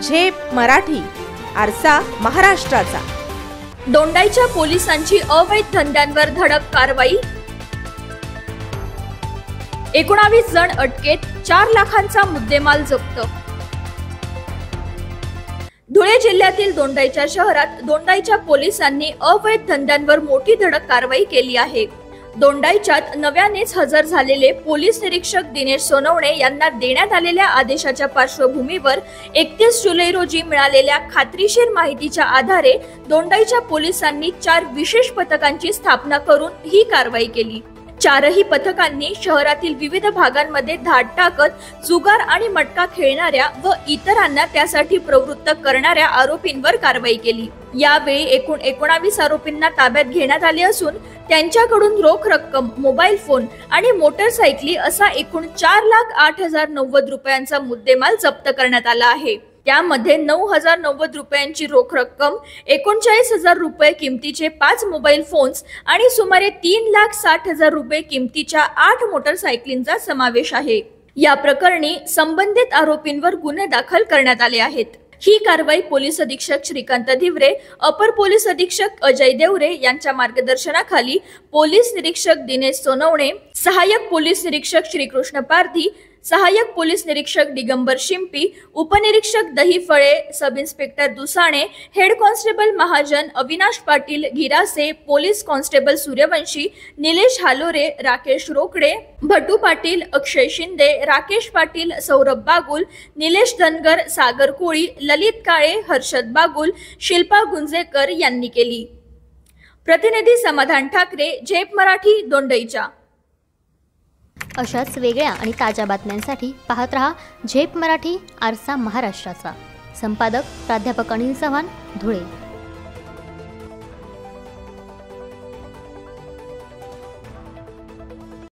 झेप मराठी, आरसा महाराष्ट्राचा। दोंडाईच्या पोलिसांची अवैध धंद्यांवर धडक कारवाई। 19 जण अटकेत, 4 लाखांचा मुद्देमाल जप्त। धुळे जिल्ह्यातील दोंडाईच्या शहरात दोंडाईच्या पोलिसांनी अवैध धंद्यांवर मोठी धडक कारवाई केली आहे। दोंडाईच्यात नव्यानेच हजर झालेले पोलीस निरीक्षक दिनेश सोनवणे यांना देण्यात आलेल्या आदेशाच्या पार्श्वभूमीवर 31 जुलै रोजी मिळालेल्या खात्रीशीर माहितीच्या आधारे दोंडाईच्या पोलिसांनी 4 विशेष पथकांची स्थापना करून ही कारवाई केली। 4ही पथकांनी शहरातील विविध भागांमध्ये धाड टाकत जुगार आणि मटका खेळणाऱ्या व इतरांना त्यासाठी प्रवृत्त करणाऱ्या आरोपींवर कारवाई केली। यावेळी एकूण 19 आरोपींना ताब्यात घेण्यात आले असून त्यांच्याकडून रोख रक्कम, मोबाईल फोन आणि मोटरसायकली असा एकूण 4,08,090 रुपयांचा मुद्देमाल जप्त करण्यात आला आहे। त्यामध्ये 9,090 रुपयांची रोख रक्कम, 39,000 रुपये किमतीचे 5 मोबाईल फोन्स आणि सुमारे 3,60,000 रुपये किमतीच्या 8 मोटरसायकलींचा समावेश आहे। या प्रकरणी संबंधित आरोपींवर गुन्हे दाखल करण्यात आले आहेत। ही कारवाई पोलीस अधीक्षक श्रीकांत धिवरे, अपर पोलीस अधीक्षक अजय देवरे यांच्या मार्गदर्शनाखाली पोलीस निरीक्षक दिनेश सोनवणे, सहाय्यक पोलीस निरीक्षक श्रीकृष्ण पारधी, सहाय्यक पोलीस निरीक्षक दिगंबर शिंपी, उपनिरीक्षक Dahiphale, sub inspector Dusane, head constable Mahajan, Avinash Patil Girase, police constable Suryavanshi, Nilesh Halore, Rakesh Rokade, Bhatu Patil, Akshay Shinde, Rakesh Patil, Saurabh Bagul, Nilesh Dhangar, Sagar Koli, Lalit Kale, Harshad Bagul, Shilpa Gunjekar यांनी केली। प्रतिनिधी समाधान ठाकरे, झेप मराठी, दोंडाईच्या। अशाच वेगळ्या आणि ताज्या बातम्यांसाठी पाहत रहा झेप मराठी, आरसा महाराष्ट्राचा। संपादक प्राध्यापक अनिल चव्हाण, धुळे।